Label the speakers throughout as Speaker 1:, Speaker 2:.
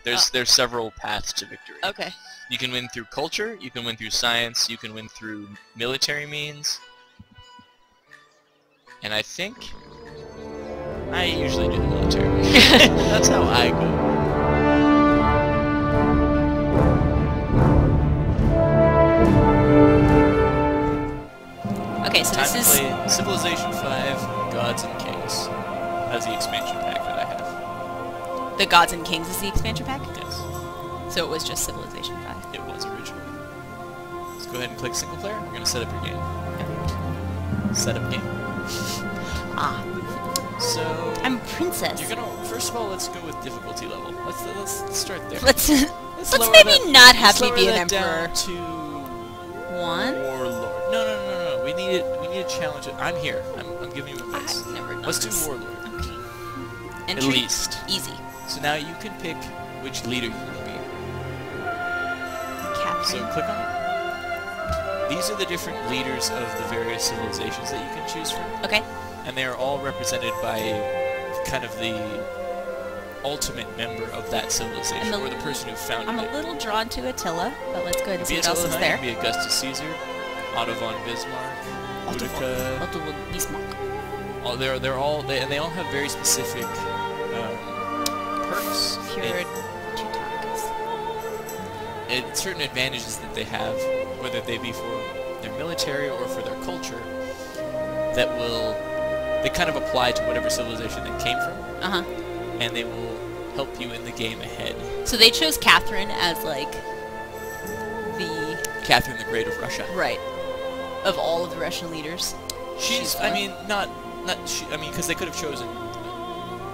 Speaker 1: There's several paths to victory.
Speaker 2: Okay.
Speaker 1: You can win through culture, you can win through science, you can win through military means. And I think I usually do the military. That's how I go.
Speaker 2: Okay, so
Speaker 1: Time
Speaker 2: this
Speaker 1: to
Speaker 2: is
Speaker 1: play Civilization 5 Gods and Kings. That's the expansion pack that I have.
Speaker 2: the Gods and Kings is the expansion pack?
Speaker 1: Yes.
Speaker 2: So it was just Civilization 5.
Speaker 1: It was originally. Let's go ahead and click single player. We're gonna set up your game. Set up game.
Speaker 2: Ah.
Speaker 1: So
Speaker 2: I'm a princess.
Speaker 1: you're gonna first of all let's go with difficulty level. Let's start there.
Speaker 2: Let's
Speaker 1: lower
Speaker 2: maybe
Speaker 1: that-
Speaker 2: not have
Speaker 1: let's
Speaker 2: me
Speaker 1: lower
Speaker 2: be an
Speaker 1: that
Speaker 2: emperor.
Speaker 1: down to
Speaker 2: 1?
Speaker 1: warlord. No. We need a challenge. I'm here. I'm giving you advice.
Speaker 2: I've never done
Speaker 1: Let's
Speaker 2: this.
Speaker 1: do warlord.
Speaker 2: Okay.
Speaker 1: At
Speaker 2: Entry?
Speaker 1: least.
Speaker 2: Easy.
Speaker 1: So now you can pick which leader you want to be. So
Speaker 2: Captain.
Speaker 1: click on it. These are the different leaders of the various civilizations that you can choose from.
Speaker 2: Okay.
Speaker 1: And they are all represented by kind of the ultimate member of that civilization, or the person who founded
Speaker 2: I'm
Speaker 1: it.
Speaker 2: a little drawn to Attila, but let's go ahead and see
Speaker 1: Be
Speaker 2: what else
Speaker 1: Attila,
Speaker 2: is there.
Speaker 1: Be Augustus Caesar, Otto von Bismarck, Boudica.
Speaker 2: Otto von Bismarck.
Speaker 1: They all have very specific perks.
Speaker 2: Pure Teutonics.
Speaker 1: And certain advantages that they have, whether they be for their military or for their culture, that they kind of apply to whatever civilization they came from,
Speaker 2: Uh-huh.
Speaker 1: and they will help you in the game ahead.
Speaker 2: So they chose Catherine as, like, the...
Speaker 1: Catherine the Great of Russia.
Speaker 2: Right. Of all of the Russian leaders.
Speaker 1: She's I mean, because they could have chosen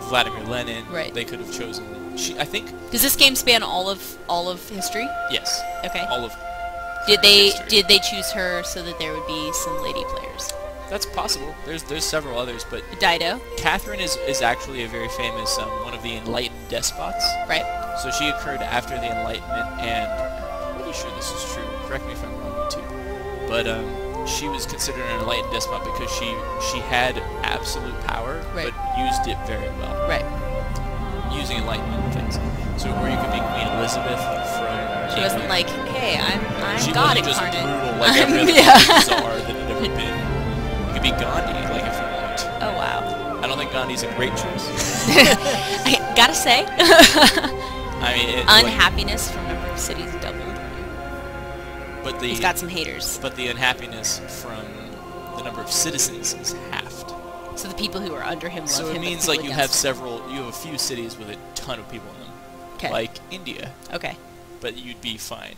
Speaker 1: Vladimir Lenin.
Speaker 2: Right.
Speaker 1: They could have chosen... I think...
Speaker 2: Does this game span all of history?
Speaker 1: Yes.
Speaker 2: Okay.
Speaker 1: All of
Speaker 2: Did they
Speaker 1: history.
Speaker 2: choose her so that there would be some lady players?
Speaker 1: That's possible. There's several others, but
Speaker 2: Dido.
Speaker 1: Catherine is actually a very famous one of the enlightened despots.
Speaker 2: Right.
Speaker 1: So she occurred after the Enlightenment, and I'm pretty sure this is true. Correct me if I'm wrong, too. But she was considered an enlightened despot because she had absolute power,
Speaker 2: Right.
Speaker 1: but used it very well.
Speaker 2: Right.
Speaker 1: Using enlightenment things. So, or you could be Queen Elizabeth from.
Speaker 2: She wasn't like, hey, I'm
Speaker 1: She
Speaker 2: God
Speaker 1: wasn't just
Speaker 2: incarnate.
Speaker 1: brutal like every other
Speaker 2: Yeah.
Speaker 1: czar that had ever been. You could be Gandhi, like if you want.
Speaker 2: Oh wow.
Speaker 1: I don't think Gandhi's a great choice.
Speaker 2: I gotta say.
Speaker 1: I mean,
Speaker 2: Unhappiness from number of cities doubled.
Speaker 1: but
Speaker 2: He's got some haters.
Speaker 1: But the unhappiness from the number of citizens is halved.
Speaker 2: So the people who are under him love him.
Speaker 1: So it
Speaker 2: but
Speaker 1: means
Speaker 2: people
Speaker 1: like you have
Speaker 2: against him.
Speaker 1: a few cities with a ton of people in them.
Speaker 2: Okay.
Speaker 1: Like India,
Speaker 2: Okay.
Speaker 1: but you'd be fine.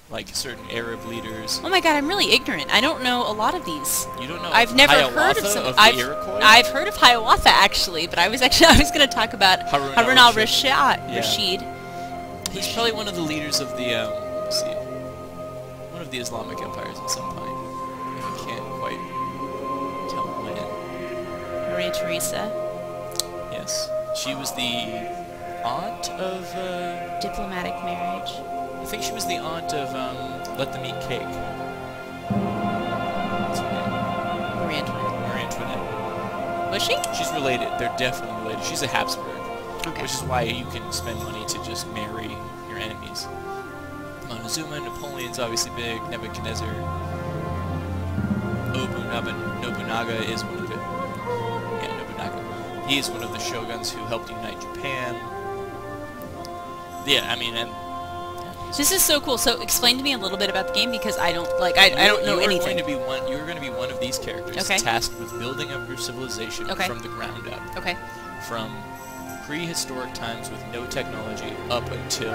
Speaker 1: Like certain Arab leaders.
Speaker 2: Oh my god, I'm really ignorant. I don't know a lot of these.
Speaker 1: You don't know.
Speaker 2: I've never
Speaker 1: Hiawatha
Speaker 2: heard of some.
Speaker 1: the Iroquois?
Speaker 2: I've heard of Hiawatha actually, but I was going to talk about Harun al-Rashid. Rashid.
Speaker 1: He's probably one of the leaders of the let's see, one of the Islamic empires at some point. I can't quite tell when.
Speaker 2: Maria Theresa.
Speaker 1: Yes, she was the aunt of.
Speaker 2: Diplomatic marriage.
Speaker 1: I think she was the aunt of Let Them Eat Cake. What's her name?
Speaker 2: Marie Antoinette.
Speaker 1: Marie Antoinette.
Speaker 2: Was she?
Speaker 1: She's related. They're definitely related. She's a Habsburg.
Speaker 2: Okay.
Speaker 1: Which is why you can spend money to just marry your enemies. Montezuma, Napoleon's obviously big. Nebuchadnezzar. Nobunaga is one of the... Yeah, Nobunaga. He is one of the shoguns who helped unite Japan. Yeah, I mean, and...
Speaker 2: This is so cool. So explain to me a little bit about the game because I don't I don't know anything.
Speaker 1: You're going to be one of these characters tasked with building up your civilization from the ground up.
Speaker 2: Okay.
Speaker 1: From prehistoric times with no technology up until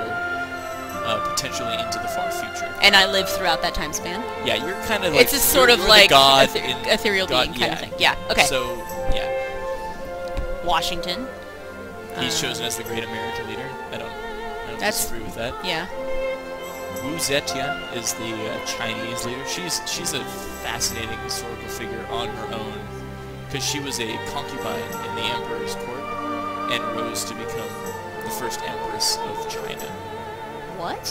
Speaker 1: potentially into the far future.
Speaker 2: And I live throughout that time span?
Speaker 1: Yeah, you're kind of like...
Speaker 2: It's a sort of
Speaker 1: you're
Speaker 2: like
Speaker 1: god
Speaker 2: ethereal being kind of thing. Yeah, okay.
Speaker 1: So, yeah.
Speaker 2: Washington.
Speaker 1: He's chosen as the great American leader. I don't disagree with that.
Speaker 2: Yeah.
Speaker 1: Wu Zetian is the Chinese leader. She's a fascinating historical figure on her own because she was a concubine in the emperor's court and rose to become the first empress of China.
Speaker 2: What?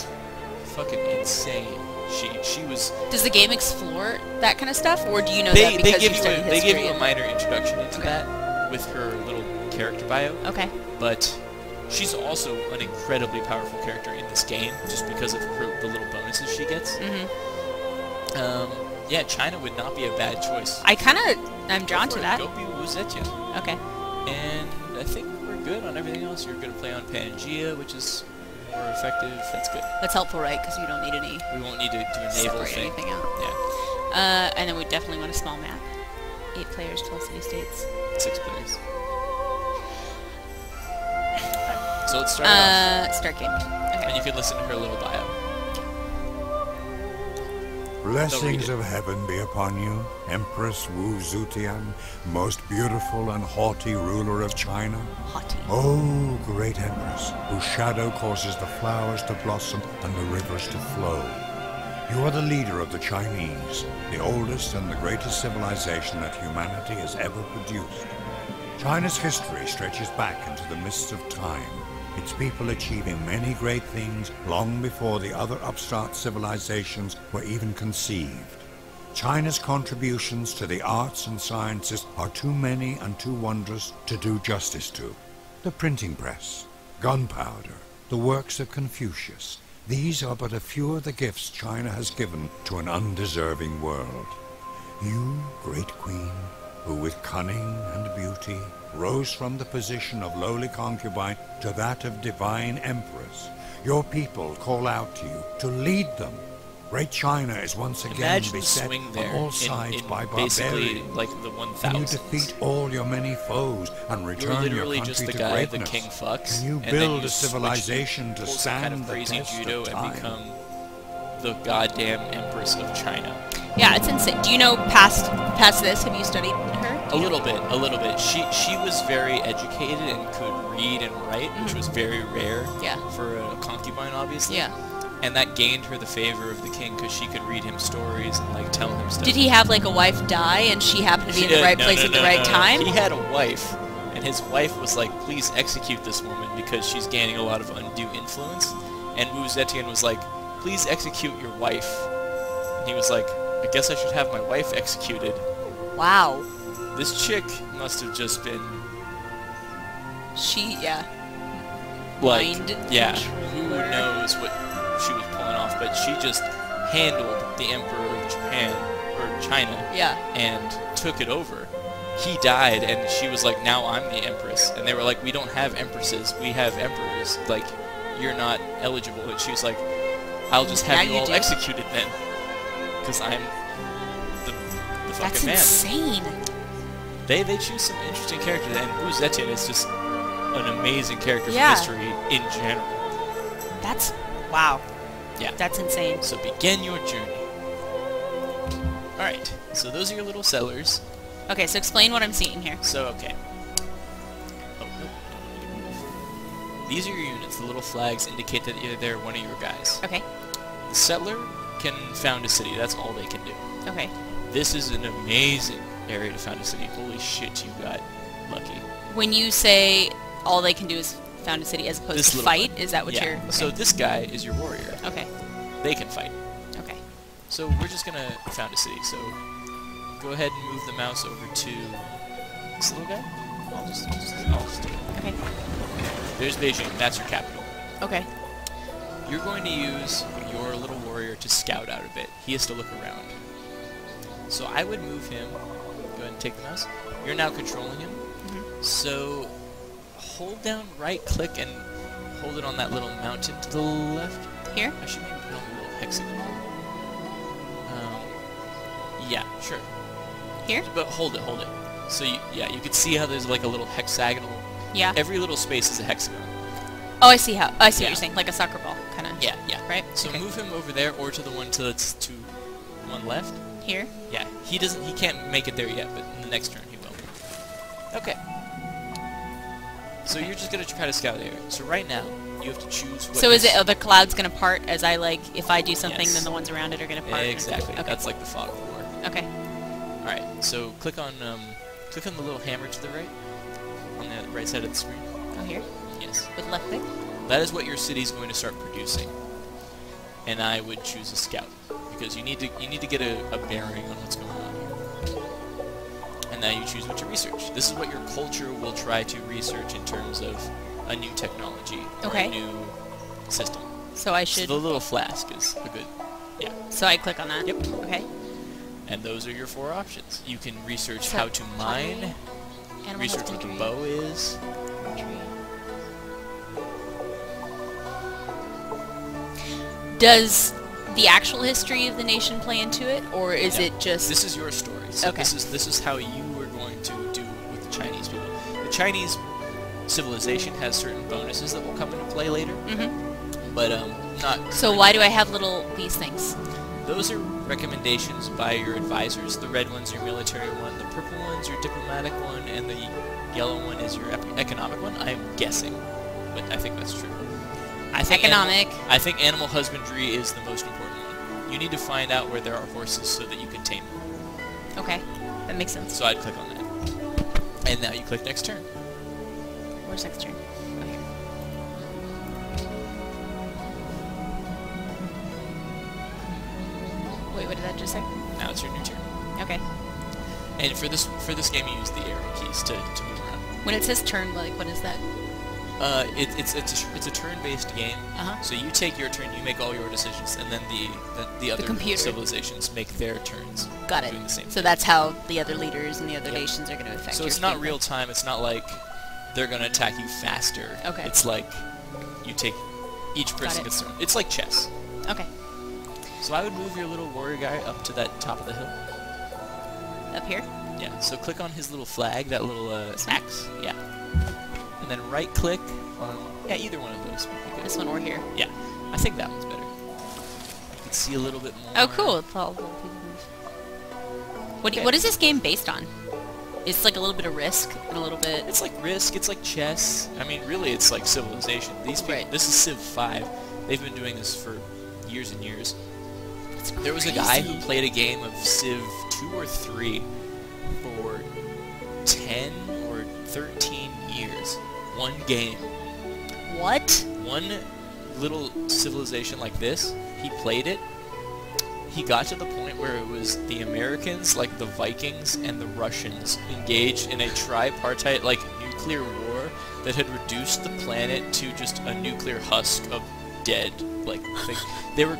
Speaker 1: Fucking insane. She was...
Speaker 2: Does the game explore that kind of stuff, or do you know that because you studied history?
Speaker 1: They give you a minor introduction into that with her little character bio.
Speaker 2: Okay.
Speaker 1: But She's also an incredibly powerful character in this game, just because of the little bonuses she gets. Yeah, China would not be a bad choice.
Speaker 2: I'm drawn to that.
Speaker 1: Go be Wu Zetian.
Speaker 2: Okay.
Speaker 1: And I think we're good on everything else. You're going to play on Pangea, which is more effective. That's good.
Speaker 2: That's helpful, right? Because you don't need any...
Speaker 1: We won't need to do a naval thing.
Speaker 2: Anything out.
Speaker 1: Yeah.
Speaker 2: And then we definitely want a small map. 8 players, 12 city-states.
Speaker 1: 6 players. So let's start off.
Speaker 2: Start game. Okay.
Speaker 1: And you can listen to her little bio.
Speaker 3: Blessings of heaven be upon you, Empress Wu Zetian, most beautiful and haughty ruler of China.
Speaker 2: Haughty.
Speaker 3: Oh, great Empress, whose shadow causes the flowers to blossom and the rivers to flow. You are the leader of the Chinese, the oldest and the greatest civilization that humanity has ever produced. China's history stretches back into the mists of time, its people achieving many great things long before the other upstart civilizations were even conceived. China's contributions to the arts and sciences are too many and too wondrous to do justice to. The printing press, gunpowder, the works of Confucius, these are but a few of the gifts China has given to an undeserving world. You, great queen, who with cunning and beauty rose from the position of lowly concubine to that of divine empress. Your people call out to you to lead them. Great China is once again beset on all sides by barbarians.
Speaker 1: Like the 1000s.
Speaker 3: Can you defeat all your many foes and return your country
Speaker 1: just the
Speaker 3: to
Speaker 1: guy
Speaker 3: greatness?
Speaker 1: the king fucks.
Speaker 3: Can you build a civilization to stand
Speaker 1: kind of crazy
Speaker 3: the test
Speaker 1: judo
Speaker 3: of
Speaker 1: and
Speaker 3: time?
Speaker 1: become the goddamn empress of China?
Speaker 2: Yeah, it's insane. Do you know past this? Have you studied her?
Speaker 1: A little bit. She was very educated and could read and write, which was very rare for a concubine, obviously.
Speaker 2: Yeah.
Speaker 1: And that gained her the favor of the king because she could read him stories and like tell him stuff.
Speaker 2: Did he have like a wife die and she happened to be in the right place at the right time?
Speaker 1: He had a wife, and his wife was like, "Please execute this woman because she's gaining a lot of undue influence." And Wu Zetian was like, "Please execute your wife." And he was like, "I guess I should have my wife executed."
Speaker 2: Wow.
Speaker 1: This chick must have just been
Speaker 2: like,
Speaker 1: who knows what she was pulling off, but she just handled the emperor of Japan, or China, and took it over. He died, and she was like, "Now I'm the empress." And they were like, "We don't have empresses, we have emperors. Like, you're not eligible." And she was like, "I'll just have you all executed then, because I'm the fucking man."
Speaker 2: That's insane.
Speaker 1: They choose some interesting characters, and Wu Zetian is just an amazing character for history in general.
Speaker 2: Wow.
Speaker 1: Yeah.
Speaker 2: That's insane.
Speaker 1: So begin your journey. Alright, so those are your little settlers.
Speaker 2: Okay, so explain what I'm seeing here.
Speaker 1: So, okay. Oh, no. These are your units. The little flags indicate that they're one of your guys.
Speaker 2: Okay.
Speaker 1: The settler can found a city. That's all they can do.
Speaker 2: Okay.
Speaker 1: This is an amazing area to found a city. Holy shit, you got lucky.
Speaker 2: When you say all they can do is found a city as opposed to fight, is that what you're... Okay.
Speaker 1: So this guy is your warrior.
Speaker 2: Okay.
Speaker 1: They can fight.
Speaker 2: Okay.
Speaker 1: So we're just gonna found a city. So go ahead and move the mouse over to this little guy. I'll just do it.
Speaker 2: Okay.
Speaker 1: There's Beijing. That's your capital.
Speaker 2: Okay.
Speaker 1: You're going to use your little warrior to scout out a bit. He has to look around. So I would move him. Go ahead and take the mouse. You're now controlling him. So hold down right click and hold it on that little mountain to the left.
Speaker 2: Here?
Speaker 1: I should maybe put on the little hexagon. Yeah, sure.
Speaker 2: Here?
Speaker 1: But hold it. So you can see how there's like a little hexagonal.
Speaker 2: Yeah.
Speaker 1: Every little space is a hexagon.
Speaker 2: Oh, I see what you're saying, like a soccer ball, kind of.
Speaker 1: Yeah.
Speaker 2: Right?
Speaker 1: So move him over there, or to the one that's to one left.
Speaker 2: Here?
Speaker 1: Yeah. He can't make it there yet, but in the next turn he will. Okay. So you're just gonna try to scout the area. So right now, you have to choose what...
Speaker 2: So is it, the clouds gonna part as I, like, if I do something,
Speaker 1: Yes.
Speaker 2: then the ones around it are gonna part?
Speaker 1: Exactly.
Speaker 2: Okay.
Speaker 1: That's like the fog of war.
Speaker 2: Okay.
Speaker 1: Alright, so click on the little hammer to the right, on the right side of the screen.
Speaker 2: Oh, here?
Speaker 1: Yes.
Speaker 2: With left click?
Speaker 1: That is what your city's going to start producing. And I would choose a scout, because you need to get a bearing on what's going on here. And now you choose what to research. This is what your culture will try to research in terms of a new technology or
Speaker 2: Okay.
Speaker 1: a new system.
Speaker 2: So I
Speaker 1: So
Speaker 2: should...
Speaker 1: the little flask is a good,
Speaker 2: So I click on that?
Speaker 1: Yep.
Speaker 2: Okay.
Speaker 1: and those are your 4 options. You can research
Speaker 2: So
Speaker 1: how to mine,
Speaker 2: pottery, animal
Speaker 1: research what the
Speaker 2: husbandry,
Speaker 1: bow is.
Speaker 2: archery. Does the actual history of the nation play into it, or is
Speaker 1: No.
Speaker 2: it just...
Speaker 1: This is your story. So
Speaker 2: Okay.
Speaker 1: this is how you were going to do with the Chinese people. The Chinese civilization has certain bonuses that will come into play later, but not.
Speaker 2: So why do I have these things?
Speaker 1: Those are recommendations by your advisors. The red one's your military one, the purple one's your diplomatic one, and the yellow one is your economic one. I am guessing, but I think that's true. I think
Speaker 2: Economic.
Speaker 1: I think animal husbandry is the most important one. You need to find out where there are horses so that you can tame them.
Speaker 2: Okay, that makes sense.
Speaker 1: So I'd click on that. And now you click next turn.
Speaker 2: Where's next turn? Oh, here. Wait, what did that just say?
Speaker 1: Now it's your new turn.
Speaker 2: Okay.
Speaker 1: And for this game, you use the arrow keys to move around.
Speaker 2: When it says turn, like, what is that?
Speaker 1: It's a turn-based game.
Speaker 2: Uh-huh.
Speaker 1: So you take your turn, you make all your decisions, and then the other
Speaker 2: computer.
Speaker 1: civilizations make their turns.
Speaker 2: Got it.
Speaker 1: Doing the same
Speaker 2: So
Speaker 1: thing.
Speaker 2: that's how the other leaders and the other
Speaker 1: Yep.
Speaker 2: nations are going to affect
Speaker 1: So
Speaker 2: your
Speaker 1: it's not
Speaker 2: gameplay.
Speaker 1: real time. It's not like they're gonna attack you faster.
Speaker 2: Okay.
Speaker 1: It's like you take each person
Speaker 2: it.
Speaker 1: gets their. It's like chess.
Speaker 2: Okay.
Speaker 1: So I would move your little warrior guy up to that top of the hill.
Speaker 2: Up here?
Speaker 1: Yeah. So click on his little flag, that little
Speaker 2: This one?
Speaker 1: axe. Yeah. And then right click on either one of those would be good.
Speaker 2: This one or here?
Speaker 1: Yeah. I think that one's better. You can see a little bit more.
Speaker 2: Oh, cool. It's all little pieces.
Speaker 1: Okay.
Speaker 2: What is this game based on? It's like a little bit of Risk and a little bit...
Speaker 1: It's like Risk, it's like chess. I mean, really, it's like Civilization. These people,
Speaker 2: Right.
Speaker 1: this is Civ 5. They've been doing this for years and years.
Speaker 2: It's
Speaker 1: There was a guy
Speaker 2: crazy.
Speaker 1: who played a game of Civ 2 or 3 for 10 or 13 years. One game.
Speaker 2: What?
Speaker 1: One little civilization like this, he played it. He got to the point where it was the Americans, like the Vikings, and the Russians engaged in a tripartite, like, nuclear war that had reduced the planet to just a nuclear husk of dead, like, things. They were,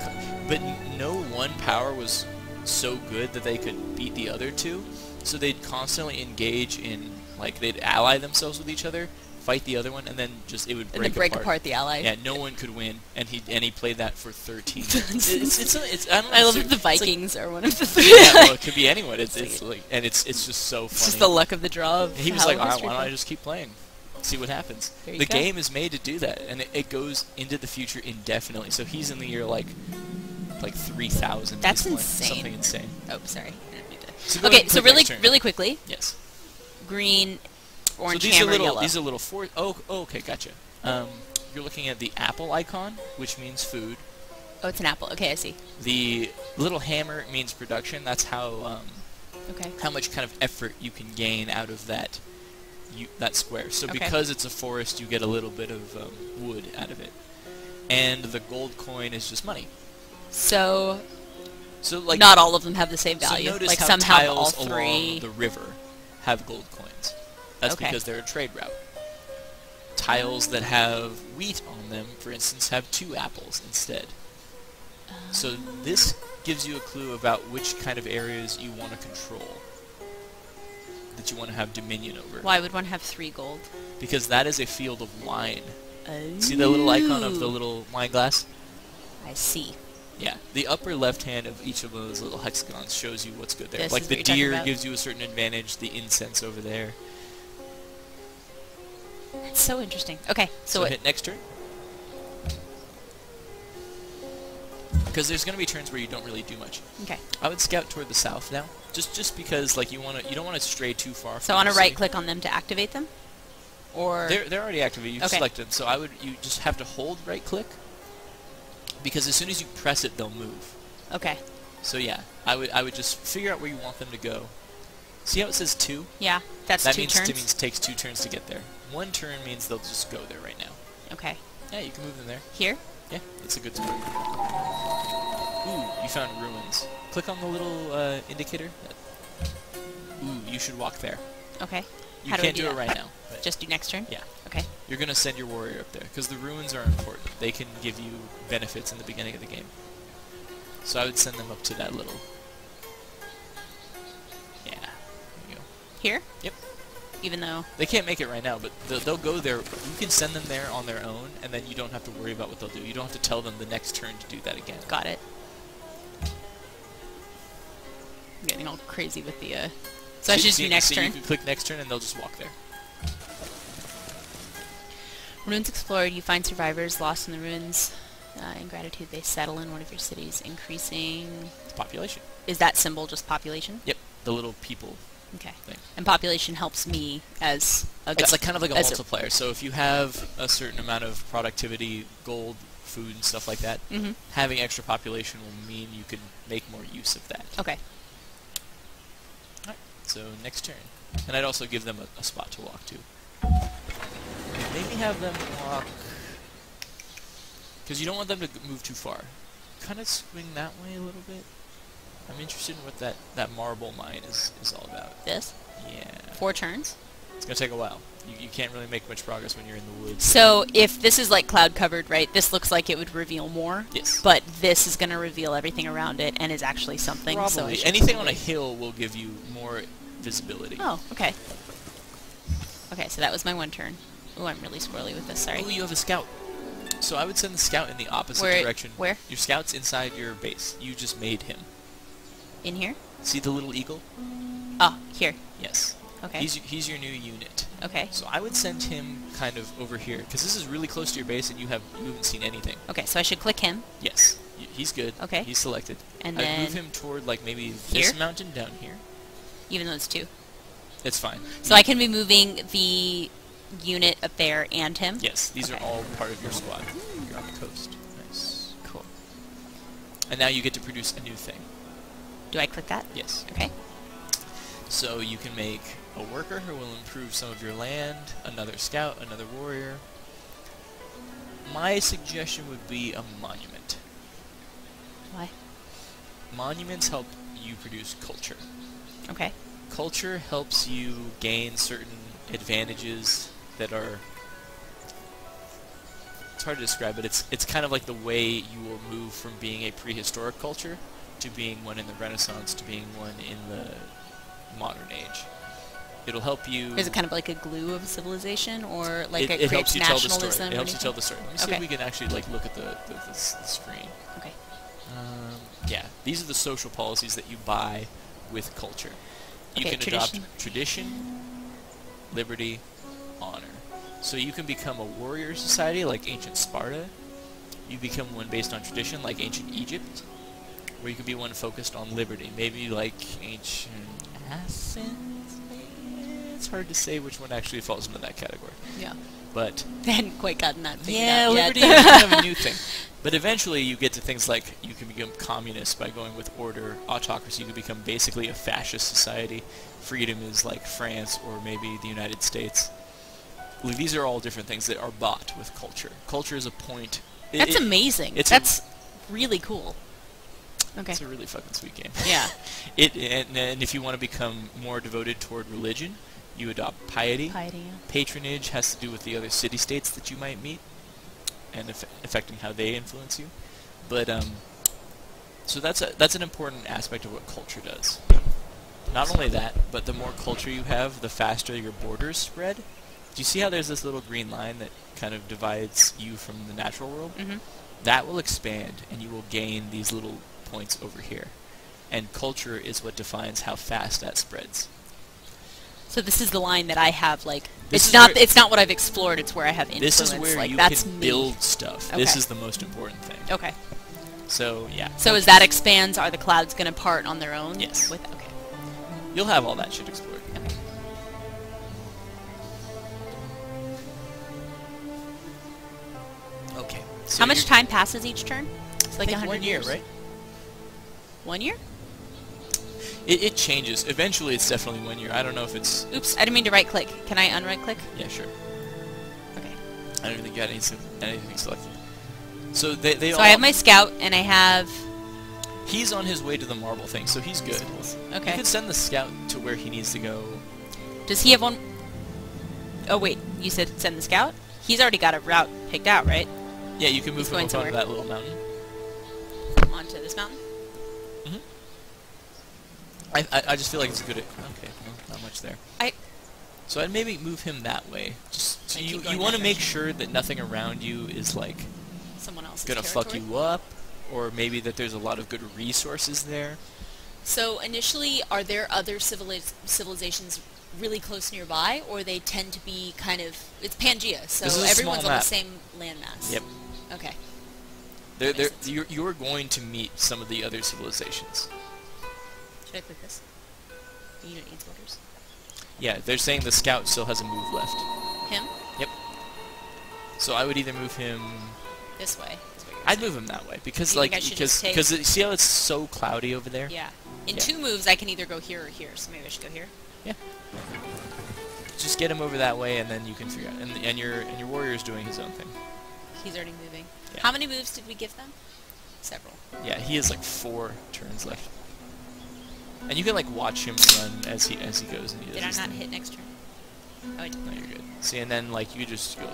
Speaker 1: but no one power was so good that they could beat the other two, so they'd constantly engage in, like, they'd ally themselves with each other, fight the other one, and then just it would break,
Speaker 2: And then break apart the ally.
Speaker 1: Yeah, no one could win, and he played that for 13 years. it's I don't know.
Speaker 2: I love
Speaker 1: it's
Speaker 2: that the
Speaker 1: like-
Speaker 2: Vikings are one of the three.
Speaker 1: yeah, well, it could be anyone. It's like, and it's just so funny.
Speaker 2: It's just the luck of the draw of
Speaker 1: And he was
Speaker 2: how
Speaker 1: like, "All right,
Speaker 2: history
Speaker 1: why don't I
Speaker 2: plays."
Speaker 1: just keep playing, see what happens?"
Speaker 2: There you
Speaker 1: The
Speaker 2: go.
Speaker 1: game is made to do that, and it goes into the future indefinitely. So he's in the year like 3000.
Speaker 2: That's
Speaker 1: at this point.
Speaker 2: insane.
Speaker 1: Something insane.
Speaker 2: Oh, sorry. I didn't mean to-
Speaker 1: So go ahead
Speaker 2: Okay,
Speaker 1: and
Speaker 2: so
Speaker 1: click next turn.
Speaker 2: really quickly,
Speaker 1: Yes.
Speaker 2: green, orange,
Speaker 1: so these
Speaker 2: hammer,
Speaker 1: are little.
Speaker 2: yellow.
Speaker 1: These are little four. Oh, okay, gotcha. You're looking at the apple icon, which means food.
Speaker 2: Oh, it's an apple. Okay, I see.
Speaker 1: The little hammer means production. That's how
Speaker 2: Okay.
Speaker 1: how much kind of effort you can gain out of that square. So
Speaker 2: Okay.
Speaker 1: because it's a forest, you get a little bit of wood out of it. And the gold coin is just money.
Speaker 2: So,
Speaker 1: So like
Speaker 2: not all of them have the same
Speaker 1: so
Speaker 2: value.
Speaker 1: notice
Speaker 2: Like
Speaker 1: how
Speaker 2: some have all
Speaker 1: tiles
Speaker 2: three.
Speaker 1: along the river have gold coins. That's
Speaker 2: Okay.
Speaker 1: because they're a trade route. Tiles that have wheat on them, for instance, have 2 apples instead. So this gives you a clue about which kind of areas you want to control, that you want to have dominion over.
Speaker 2: Why would one have 3 gold?
Speaker 1: Because that is a field of wine.
Speaker 2: Oh.
Speaker 1: See the little icon of the little wine glass?
Speaker 2: I see.
Speaker 1: Yeah. The upper left hand of each of those little hexagons shows you what's good there.
Speaker 2: This
Speaker 1: Like
Speaker 2: is
Speaker 1: the
Speaker 2: what you're talking
Speaker 1: deer
Speaker 2: about?
Speaker 1: gives you a certain advantage, the incense over there.
Speaker 2: It's so interesting. Okay, so what?
Speaker 1: Hit next turn. Because there's going to be turns where you don't really do much.
Speaker 2: Okay.
Speaker 1: I would scout toward the south now, just because like you don't want to stray too far.
Speaker 2: So
Speaker 1: from
Speaker 2: I want
Speaker 1: the
Speaker 2: to right
Speaker 1: city.
Speaker 2: click on them to activate them? Or...
Speaker 1: They're already activated. You've
Speaker 2: Okay.
Speaker 1: selected them, so you just have to hold right click. Because as soon as you press it, they'll move.
Speaker 2: Okay.
Speaker 1: So yeah, I would just figure out where you want them to go. See how it says 2?
Speaker 2: Yeah, that's
Speaker 1: That
Speaker 2: 2
Speaker 1: means
Speaker 2: turns?
Speaker 1: it means it takes 2 turns to get there. 1 turn means they'll just go there right now.
Speaker 2: Okay.
Speaker 1: Yeah, you can move them there.
Speaker 2: Here?
Speaker 1: Yeah, it's a good spot. Ooh, you found ruins. Click on the little indicator. Ooh, you should walk there.
Speaker 2: Okay.
Speaker 1: You
Speaker 2: How do I
Speaker 1: can't do it
Speaker 2: that?
Speaker 1: right now. But
Speaker 2: Just do next turn?
Speaker 1: yeah.
Speaker 2: Okay.
Speaker 1: you're going to send your warrior up there, because the ruins are important. They can give you benefits in the beginning of the game. So I would send them up to that little... Yeah, there you go.
Speaker 2: Here?
Speaker 1: Yep.
Speaker 2: Even though...
Speaker 1: They can't make it right now, but they'll go there. You can send them there on their own, and then you don't have to worry about what they'll do. You don't have to tell them the next turn to do that again.
Speaker 2: Got it. I'm getting all crazy with the, So I should just do next turn?
Speaker 1: You can click next turn, and they'll just walk there.
Speaker 2: Ruins explored. You find survivors lost in the ruins. In gratitude, they settle in one of your cities, increasing...
Speaker 1: Population.
Speaker 2: Is that symbol just population?
Speaker 1: Yep. The little people.
Speaker 2: Okay.
Speaker 1: Thing.
Speaker 2: And population helps me as a...
Speaker 1: It's like kind of like a multiplier. So if you have a certain amount of productivity, gold, food, and stuff like that, having extra population will mean you can make more use of that.
Speaker 2: Okay.
Speaker 1: Alright. So next turn. And I'd also give them a spot to walk to. Maybe have them walk... Because you don't want them to move too far. Kind of swing that way a little bit. I'm interested in what that marble mine is all about.
Speaker 2: This?
Speaker 1: Yeah.
Speaker 2: 4 turns?
Speaker 1: It's going to take a while. You can't really make much progress when you're in the woods.
Speaker 2: So if this is like cloud covered, right, this looks like it would reveal more.
Speaker 1: Yes.
Speaker 2: But this is going to reveal everything around it and is actually something.
Speaker 1: Probably.
Speaker 2: So
Speaker 1: anything on a hill will give you more visibility.
Speaker 2: Oh, okay. Okay, so that was my 1 turn. Oh, I'm really squirrely with this, sorry.
Speaker 1: Oh, you have a scout. So I would send the scout in the opposite direction.
Speaker 2: Where?
Speaker 1: Your scout's inside your base. You just made him.
Speaker 2: In here?
Speaker 1: See the little eagle?
Speaker 2: Oh, here.
Speaker 1: Yes.
Speaker 2: Okay.
Speaker 1: He's your new unit.
Speaker 2: Okay.
Speaker 1: So I would send him kind of over here, because this is really close to your base and you haven't seen anything.
Speaker 2: Okay, so I should click him.
Speaker 1: Yes. He's good.
Speaker 2: Okay.
Speaker 1: He's selected.
Speaker 2: And
Speaker 1: I'd
Speaker 2: then
Speaker 1: move him toward like maybe
Speaker 2: here?
Speaker 1: this mountain down here.
Speaker 2: Even though it's 2.
Speaker 1: It's fine.
Speaker 2: So I can be moving the unit up there and him?
Speaker 1: Yes, these are all part of your squad. You're on the coast. Nice. Cool. And now you get to produce a new thing.
Speaker 2: Do I click that?
Speaker 1: Yes.
Speaker 2: Okay.
Speaker 1: So you can make a worker who will improve some of your land, another scout, another warrior. My suggestion would be a monument.
Speaker 2: Why?
Speaker 1: Monuments help you produce culture.
Speaker 2: Okay.
Speaker 1: Culture helps you gain certain advantages that are... It's hard to describe, but it's kind of like the way you will move from being a prehistoric culture to being one in the Renaissance to being one in the modern age. It'll help you...
Speaker 2: Is it kind of like a glue of civilization, or like
Speaker 1: it helps
Speaker 2: creates
Speaker 1: you tell the
Speaker 2: nationalism?
Speaker 1: story. It helps you tell the story. Let me see
Speaker 2: Okay.
Speaker 1: if we can actually like look at the screen.
Speaker 2: Okay.
Speaker 1: Yeah, these are the social policies that you buy with culture. You
Speaker 2: Okay,
Speaker 1: can
Speaker 2: tradition.
Speaker 1: adopt tradition, liberty, honor. So you can become a warrior society like ancient Sparta. You become one based on tradition like ancient Egypt. Or you could be one focused on liberty. Maybe like ancient Athens, maybe? It's hard to say which one actually falls into that category.
Speaker 2: Yeah.
Speaker 1: But
Speaker 2: They hadn't quite gotten that figured
Speaker 1: yeah,
Speaker 2: out
Speaker 1: liberty
Speaker 2: yet.
Speaker 1: is kind of a new thing. But eventually you get to things like you can become communist by going with order. Autocracy, you can become basically a fascist society. Freedom is like France or maybe the United States. These are all different things that are bought with culture. Culture is a point.
Speaker 2: That's amazing. That's really cool. Okay.
Speaker 1: It's a really fucking sweet game.
Speaker 2: Yeah.
Speaker 1: And if you want to become more devoted toward religion, you adopt piety.
Speaker 2: Piety, yeah.
Speaker 1: Patronage has to do with the other city-states that you might meet and affecting how they influence you. But so that's an important aspect of what culture does. Not only that, but the more culture you have, the faster your borders spread. Do you see how there's this little green line that kind of divides you from the natural world?
Speaker 2: Mm-hmm.
Speaker 1: That will expand, and you will gain these little points over here. And culture is what defines how fast that spreads.
Speaker 2: So this is the line that I have, like,
Speaker 1: This
Speaker 2: it's not what I've explored, it's where I have influence.
Speaker 1: This is where
Speaker 2: like,
Speaker 1: you
Speaker 2: that's
Speaker 1: can
Speaker 2: me.
Speaker 1: build stuff.
Speaker 2: Okay.
Speaker 1: This is the most important thing.
Speaker 2: Okay.
Speaker 1: So, yeah.
Speaker 2: So as that expands, are the clouds going to part on their own?
Speaker 1: Yes.
Speaker 2: Okay.
Speaker 1: You'll have all that shit explored.
Speaker 2: Okay.
Speaker 1: Okay. So
Speaker 2: How much time passes each turn? It's like
Speaker 1: I think
Speaker 2: 100
Speaker 1: 1 year,
Speaker 2: years.
Speaker 1: right?
Speaker 2: 1 year?
Speaker 1: It changes. Eventually, it's definitely 1 year. I don't know if it's...
Speaker 2: Oops, I didn't mean to right-click. Can I unright-click?
Speaker 1: Yeah, sure.
Speaker 2: Okay.
Speaker 1: I don't even think you had anything selected. So they all...
Speaker 2: So I have my scout, and I have...
Speaker 1: He's on his way to the marble thing, so he's good.
Speaker 2: Okay.
Speaker 1: You can send the scout to where he needs to go.
Speaker 2: Does he have one... Oh, wait. You said send the scout? He's already got a route picked out, right?
Speaker 1: Yeah, you can move
Speaker 2: He's
Speaker 1: him
Speaker 2: going
Speaker 1: up onto
Speaker 2: somewhere.
Speaker 1: that little mountain.
Speaker 2: Onto this mountain.
Speaker 1: I just feel like it's a good... Okay, well, not much there. So I'd maybe move him that way. Just so
Speaker 2: Like,
Speaker 1: you
Speaker 2: keep going
Speaker 1: want to
Speaker 2: that
Speaker 1: make
Speaker 2: direction.
Speaker 1: sure that nothing around you is like
Speaker 2: Someone else's
Speaker 1: gonna
Speaker 2: territory.
Speaker 1: fuck you up, or maybe that there's a lot of good resources there.
Speaker 2: So initially, are there other civilizations really close nearby, or they tend to be kind of... It's Pangea, so
Speaker 1: This is a
Speaker 2: everyone's
Speaker 1: small
Speaker 2: on the
Speaker 1: map.
Speaker 2: same landmass.
Speaker 1: Yep.
Speaker 2: Okay.
Speaker 1: There,
Speaker 2: makes sense.
Speaker 1: you're going to meet some of the other civilizations.
Speaker 2: Should I click this? The unit needs orders.
Speaker 1: Yeah, they're saying the scout still has a move left.
Speaker 2: Him?
Speaker 1: Yep. So I would either move him...
Speaker 2: This way. Is what you're
Speaker 1: I'd
Speaker 2: saying.
Speaker 1: move him that way because
Speaker 2: Do you
Speaker 1: like
Speaker 2: think I should just take-
Speaker 1: because see how it's so cloudy over there?
Speaker 2: Yeah. In
Speaker 1: Yeah.
Speaker 2: 2 moves, I can either go here or here, so maybe I should go here.
Speaker 1: Yeah. Just get him over that way, and then you can figure out. And your warrior's doing his own thing.
Speaker 2: He's already moving.
Speaker 1: Yeah.
Speaker 2: How many moves did we give them? Several.
Speaker 1: Yeah, he has like 4 turns left. And you can like watch him run as he goes and he does
Speaker 2: Did I
Speaker 1: his
Speaker 2: not
Speaker 1: thing.
Speaker 2: hit next turn? Oh, I did.
Speaker 1: No, you're good. See, and then like you just go.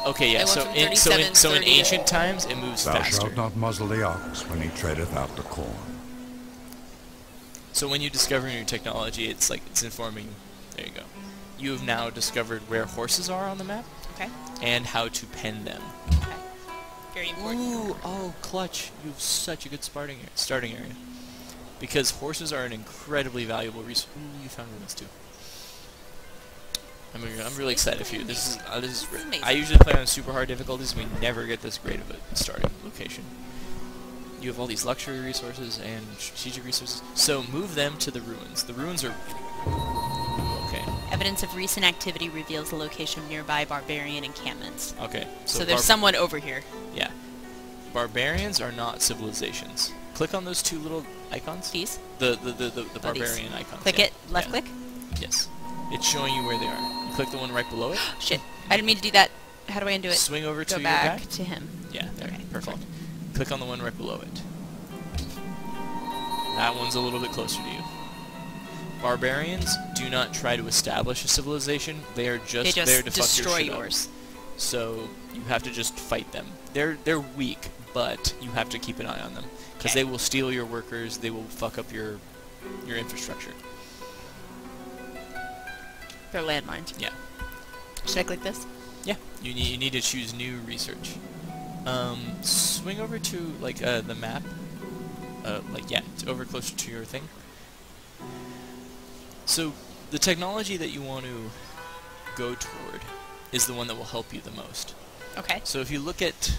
Speaker 1: Okay, yeah.
Speaker 2: I went
Speaker 1: So
Speaker 2: from
Speaker 1: in
Speaker 2: 37, 30 to-
Speaker 1: ancient times it moves
Speaker 3: Thou
Speaker 1: faster.
Speaker 3: shalt not muzzle the ox when he treadeth out the corn.
Speaker 1: So when you discover new technology, it's like it's informing. There you go. You have now discovered where horses are on the map
Speaker 2: Okay.
Speaker 1: and how to pen them.
Speaker 2: Okay. Very important.
Speaker 1: Ooh, oh, clutch! You have such a good starting area. Because horses are an incredibly valuable resource. Ooh, you found ruins too. I'm really excited for you. This is great.
Speaker 2: amazing.
Speaker 1: I usually play on super hard difficulties. We never get this great of a starting location. You have all these luxury resources and strategic resources. So move them to the ruins. The ruins are okay.
Speaker 2: Evidence of recent activity reveals the location of nearby barbarian encampments.
Speaker 1: Okay.
Speaker 2: So there's someone over here.
Speaker 1: Yeah. Barbarians are not civilizations. Click on those 2 little icons.
Speaker 2: These?
Speaker 1: The
Speaker 2: these.
Speaker 1: barbarian icons.
Speaker 2: Click
Speaker 1: yeah.
Speaker 2: it. Left
Speaker 1: Yeah.
Speaker 2: click.
Speaker 1: Yes. It's showing you where they are. You click the one right below it.
Speaker 2: Shit. I didn't mean to do that. How do I undo it?
Speaker 1: Swing over to
Speaker 2: Go
Speaker 1: your
Speaker 2: back
Speaker 1: guy.
Speaker 2: to him.
Speaker 1: Yeah, there.
Speaker 2: Okay,
Speaker 1: Perfect. Click on the one right below it. That one's a little bit closer to you. Barbarians do not try to establish a civilization. They are
Speaker 2: They
Speaker 1: just
Speaker 2: just
Speaker 1: there to
Speaker 2: destroy
Speaker 1: fuck your shit
Speaker 2: yours.
Speaker 1: up. So you have to just fight them. They're weak, but you have to keep an eye on them because
Speaker 2: Okay.
Speaker 1: they will steal your workers. They will fuck up your infrastructure.
Speaker 2: They're landmines.
Speaker 1: Yeah.
Speaker 2: Should I click this?
Speaker 1: Yeah. You need to choose new research. Swing over to like the map. It's over closer to your thing. So the technology that you want to go toward is the one that will help you the most.
Speaker 2: Okay.
Speaker 1: So if you look at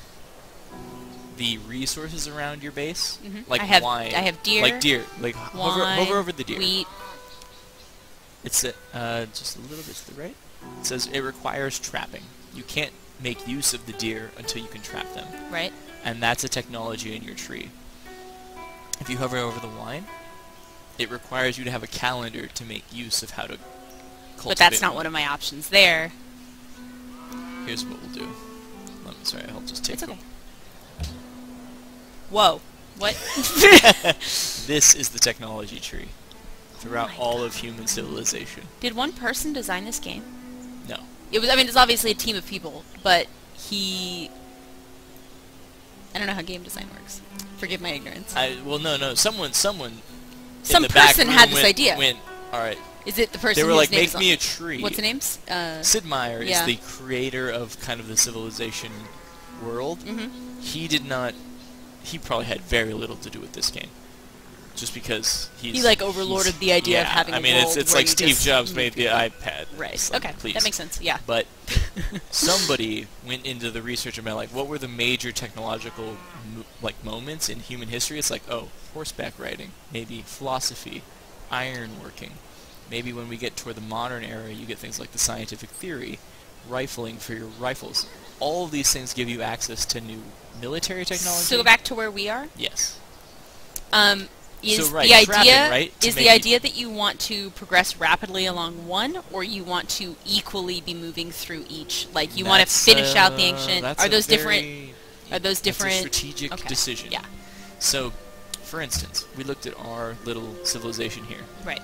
Speaker 1: the resources around your base,
Speaker 2: Mhm.
Speaker 1: like
Speaker 2: I have-
Speaker 1: wine,
Speaker 2: I have deer,
Speaker 1: like hover over the deer.
Speaker 2: Wheat.
Speaker 1: It's just a little bit to the right. It says it requires trapping. You can't make use of the deer until you can trap them,
Speaker 2: Right.
Speaker 1: and that's a technology in your tree. If you hover over the wine, it requires you to have a calendar to make use of how to cultivate.
Speaker 2: But that's not
Speaker 1: wine.
Speaker 2: one of my options there.
Speaker 1: Here's what we'll do. Sorry, I'll just take.
Speaker 2: It's okay. Whoa. What?
Speaker 1: This is the technology tree throughout
Speaker 2: my
Speaker 1: all of human civilization.
Speaker 2: Did one person design this game?
Speaker 1: No.
Speaker 2: It was. I mean, it's obviously a team of people, but I don't know how game design works. Forgive my ignorance.
Speaker 1: No. Someone.
Speaker 2: Some
Speaker 1: in the back
Speaker 2: person
Speaker 1: room
Speaker 2: had this
Speaker 1: went-
Speaker 2: idea.
Speaker 1: Went, all right.
Speaker 2: Is it the person
Speaker 1: They were
Speaker 2: whose
Speaker 1: like,
Speaker 2: name
Speaker 1: make
Speaker 2: is on-
Speaker 1: me a tree.
Speaker 2: What's the names?
Speaker 1: Sid Meier
Speaker 2: yeah.
Speaker 1: is the creator of kind of the civilization world.
Speaker 2: Mm-hmm.
Speaker 1: He did not. He probably had very little to do with this game, just because
Speaker 2: He like overlorded the idea of having.
Speaker 1: I mean,
Speaker 2: a world
Speaker 1: it's
Speaker 2: where
Speaker 1: like
Speaker 2: you
Speaker 1: Steve
Speaker 2: just
Speaker 1: Jobs
Speaker 2: move
Speaker 1: made the
Speaker 2: people.
Speaker 1: iPad.
Speaker 2: Right.
Speaker 1: It's like,
Speaker 2: Okay.
Speaker 1: please.
Speaker 2: That makes sense. Yeah.
Speaker 1: But somebody went into the research about like what were the major technological moments in human history. It's like, oh, horseback riding, maybe philosophy, ironworking. Maybe when we get toward the modern era, you get things like the scientific theory, rifling for your rifles. All of these things give you access to new military technology.
Speaker 2: So go back to where we are.
Speaker 1: Yes.
Speaker 2: Is
Speaker 1: So, right,
Speaker 2: the
Speaker 1: trapping,
Speaker 2: idea
Speaker 1: right, to
Speaker 2: is
Speaker 1: make
Speaker 2: the
Speaker 1: you-
Speaker 2: idea that you want to progress rapidly along one, or you want to equally be moving through each? Like you want to
Speaker 1: That's,
Speaker 2: finish out the ancient?
Speaker 1: that's
Speaker 2: Are
Speaker 1: a
Speaker 2: those different?
Speaker 1: very-
Speaker 2: Are those different?
Speaker 1: That's a strategic
Speaker 2: Okay.
Speaker 1: decision.
Speaker 2: Yeah.
Speaker 1: So, for instance, we looked at our little civilization here.
Speaker 2: Right.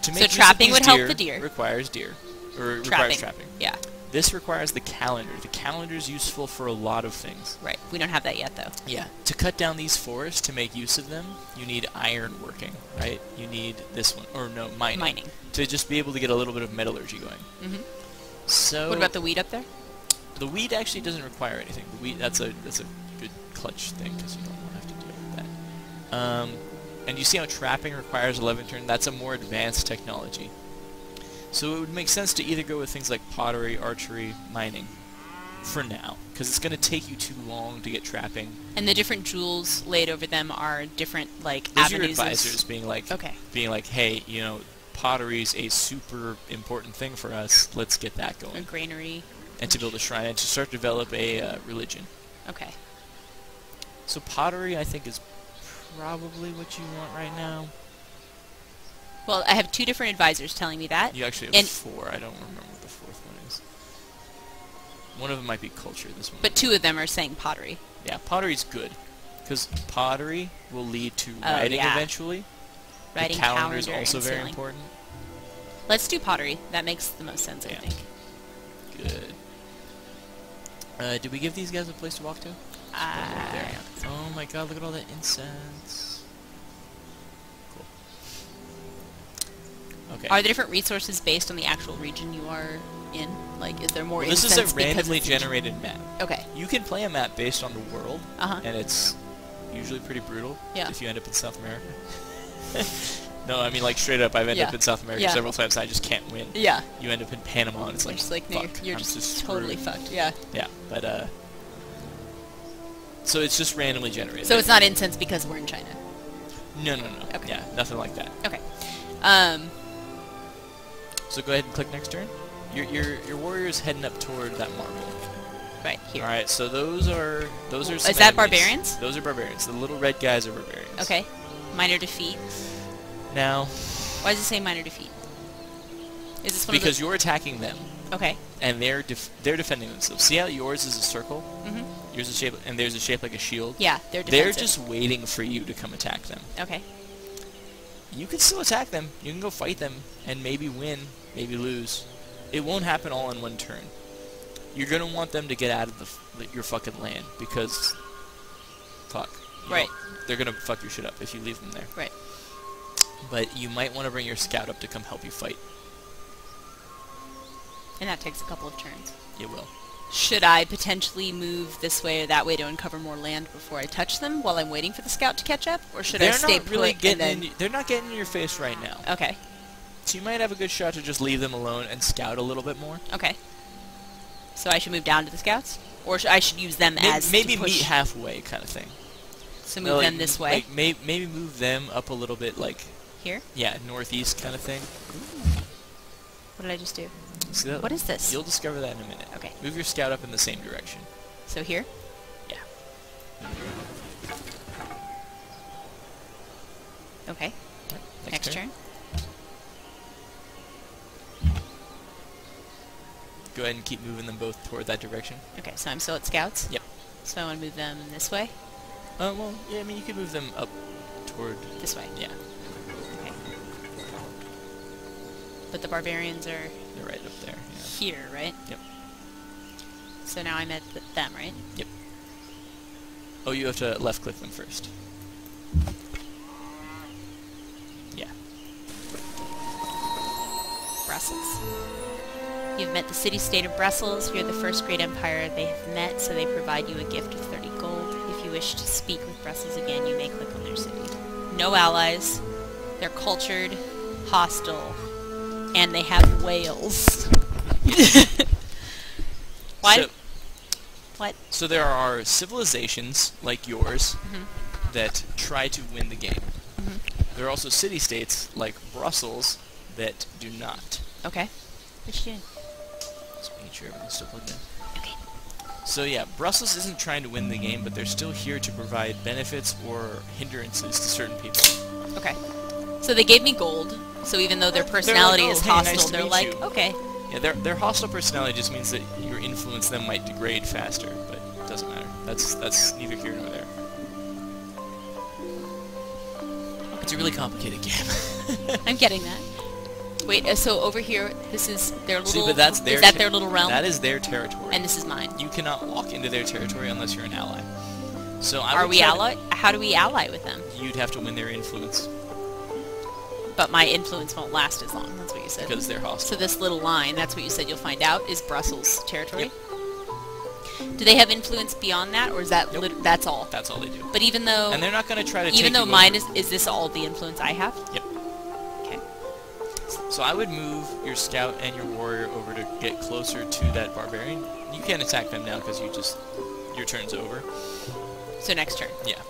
Speaker 1: To
Speaker 2: So
Speaker 1: make use of
Speaker 2: trapping
Speaker 1: these
Speaker 2: would help the deer.
Speaker 1: Requires deer. or it requires trapping.
Speaker 2: Yeah.
Speaker 1: This requires the calendar. The calendar is useful for a lot of things.
Speaker 2: Right. We don't have that yet, though.
Speaker 1: Yeah. To cut down these forests, to make use of them, you need iron working, right? You need this one, or no, mining.
Speaker 2: Mining.
Speaker 1: To just be able to get a little bit of metallurgy going.
Speaker 2: Mm-hmm.
Speaker 1: So.
Speaker 2: What about the wheat up there?
Speaker 1: The wheat actually doesn't require anything. The wheat, that's a good clutch thing, because you don't have to deal with that. And you see how trapping requires 11 turn? That's a more advanced technology. So it would make sense to either go with things like pottery, archery, mining, for now, because it's going to take you too long to get trapping.
Speaker 2: And the different jewels laid over them are different, like,
Speaker 1: Those
Speaker 2: avenues.
Speaker 1: are your advisors being like, hey, you know, pottery's a super important thing for us. Let's get that going.
Speaker 2: A granary.
Speaker 1: And to build a shrine and to start to develop a religion.
Speaker 2: Okay.
Speaker 1: So pottery, I think, is probably what you want right now.
Speaker 2: Well, I have 2 different advisors telling me that.
Speaker 1: You actually have 4. I don't remember what the 4th one is. One of them might be culture. This one.
Speaker 2: But 2 of them are saying pottery.
Speaker 1: Yeah, pottery's good, because pottery will lead to writing eventually.
Speaker 2: Writing,
Speaker 1: the calendar is also
Speaker 2: and
Speaker 1: very
Speaker 2: sealing.
Speaker 1: important.
Speaker 2: Let's do pottery. That makes the most sense, I think.
Speaker 1: Good. Did we give these guys a place to walk to?
Speaker 2: There.
Speaker 1: Oh my god, look at all that incense. Cool. Okay.
Speaker 2: Are the different resources based on the actual region you are in? Like, is there more incense?
Speaker 1: This is a randomly generated map.
Speaker 2: Okay.
Speaker 1: You can play a map based on the world, and it's usually pretty brutal if you end up in South America. No, I mean, like, straight up, I've ended up in South America several times, and I just can't win.
Speaker 2: Yeah.
Speaker 1: You end up in Panama, and it's like,
Speaker 2: just like, no,
Speaker 1: fuck,
Speaker 2: you're
Speaker 1: I'm
Speaker 2: just
Speaker 1: screwed.
Speaker 2: totally fucked, yeah.
Speaker 1: Yeah, but, so it's just randomly generated.
Speaker 2: So it's not incense because we're in China?
Speaker 1: No.
Speaker 2: Okay.
Speaker 1: Yeah, nothing like that.
Speaker 2: Okay.
Speaker 1: So go ahead and click next turn. Your warrior's heading up toward that marble.
Speaker 2: Right, here.
Speaker 1: Alright, so those are some
Speaker 2: Is that
Speaker 1: enemies.
Speaker 2: barbarians?
Speaker 1: Those are barbarians. The little red guys are barbarians.
Speaker 2: Okay. Minor defeat.
Speaker 1: Now...
Speaker 2: Why does it say minor defeat? Is this one
Speaker 1: because
Speaker 2: of
Speaker 1: you're attacking them.
Speaker 2: Okay.
Speaker 1: And they're defending themselves. See how yours is a circle?
Speaker 2: Mm-hmm.
Speaker 1: Yours is shaped, and theirs is shaped like a shield?
Speaker 2: Yeah, they're defensive.
Speaker 1: They're just waiting for you to come attack them.
Speaker 2: Okay.
Speaker 1: You can still attack them. You can go fight them, and maybe win, maybe lose. It won't happen all in one turn. You're going to want them to get out of your fucking land, because... Fuck.
Speaker 2: Right.
Speaker 1: They're going to fuck your shit up if you leave them there.
Speaker 2: Right.
Speaker 1: But you might want to bring your scout up to come help you fight.
Speaker 2: And that takes a couple of turns.
Speaker 1: It will.
Speaker 2: Should I potentially move this way or that way to uncover more land before I touch them while I'm waiting for the scout to catch up? Or should I stay put and then...
Speaker 1: They're not getting in your face right now.
Speaker 2: Okay.
Speaker 1: So you might have a good shot to just leave them alone and scout a little bit more.
Speaker 2: Okay. So I should move down to the scouts? Or I should use them as
Speaker 1: maybe
Speaker 2: to push...
Speaker 1: meet halfway kind of thing.
Speaker 2: So move them this way?
Speaker 1: Like maybe move them up a little bit, like...
Speaker 2: Here?
Speaker 1: Yeah, northeast kind of thing.
Speaker 2: What did I just do?
Speaker 1: See that?
Speaker 2: What is this?
Speaker 1: You'll discover that in a minute.
Speaker 2: Okay.
Speaker 1: Move your scout up in the same direction.
Speaker 2: So here?
Speaker 1: Yeah.
Speaker 2: Okay.
Speaker 1: Right,
Speaker 2: Next turn.
Speaker 1: Go ahead and keep moving them both toward that direction.
Speaker 2: Okay, so I'm still at scouts?
Speaker 1: Yep.
Speaker 2: So I want to move them this way?
Speaker 1: Well, yeah, I mean, you could move them up toward...
Speaker 2: This way?
Speaker 1: Yeah.
Speaker 2: Okay. But the barbarians are...
Speaker 1: They're right up there. Yeah.
Speaker 2: Here, right?
Speaker 1: Yep.
Speaker 2: So now I'm at them, right?
Speaker 1: Yep. Oh, you have to left-click them first. Yeah.
Speaker 2: Brussels. You've met the city-state of Brussels. You're the first great empire they have met, so they provide you a gift of 30 gold. If you wish to speak with Brussels again, you may click on their city. No allies. They're cultured, hostile, and they have whales. What? What?
Speaker 1: So there are civilizations like yours that try to win the game. There are also city-states like Brussels that do not.
Speaker 2: Okay. What you doing?
Speaker 1: Just making sure everything's still plugged in.
Speaker 2: Okay.
Speaker 1: So yeah, Brussels isn't trying to win the game, but they're still here to provide benefits or hindrances to certain people.
Speaker 2: Okay. So they gave me gold, so even though their personality is hostile,
Speaker 1: nice to
Speaker 2: they're
Speaker 1: meet
Speaker 2: like,
Speaker 1: you.
Speaker 2: okay.
Speaker 1: Yeah, their hostile personality just means that your influence them might degrade faster, but it doesn't matter. That's neither here nor there. It's a really complicated game.
Speaker 2: I'm getting that. Wait, so over here, this is their little...
Speaker 1: See, but that's their
Speaker 2: is that their little realm?
Speaker 1: That is their territory.
Speaker 2: And this is mine.
Speaker 1: You cannot walk into their territory unless you're an ally. So
Speaker 2: Are we ally? How do we ally with them?
Speaker 1: You'd have to win their influence.
Speaker 2: But my influence won't last as long, that's what you said.
Speaker 1: Because they're hostile.
Speaker 2: So this little line, that's what you said you'll find out, is Brussels territory?
Speaker 1: Yep.
Speaker 2: Do they have influence beyond that, or is that
Speaker 1: Nope.
Speaker 2: that's all?
Speaker 1: That's all they do.
Speaker 2: But even though...
Speaker 1: And they're not going to try to
Speaker 2: even
Speaker 1: take
Speaker 2: though
Speaker 1: you
Speaker 2: mine
Speaker 1: over.
Speaker 2: is this all the influence I have?
Speaker 1: Yep.
Speaker 2: Okay.
Speaker 1: So I would move your scout and your warrior over to get closer to that barbarian. You can't attack them now because your turn's over.
Speaker 2: So next turn.
Speaker 1: Yeah.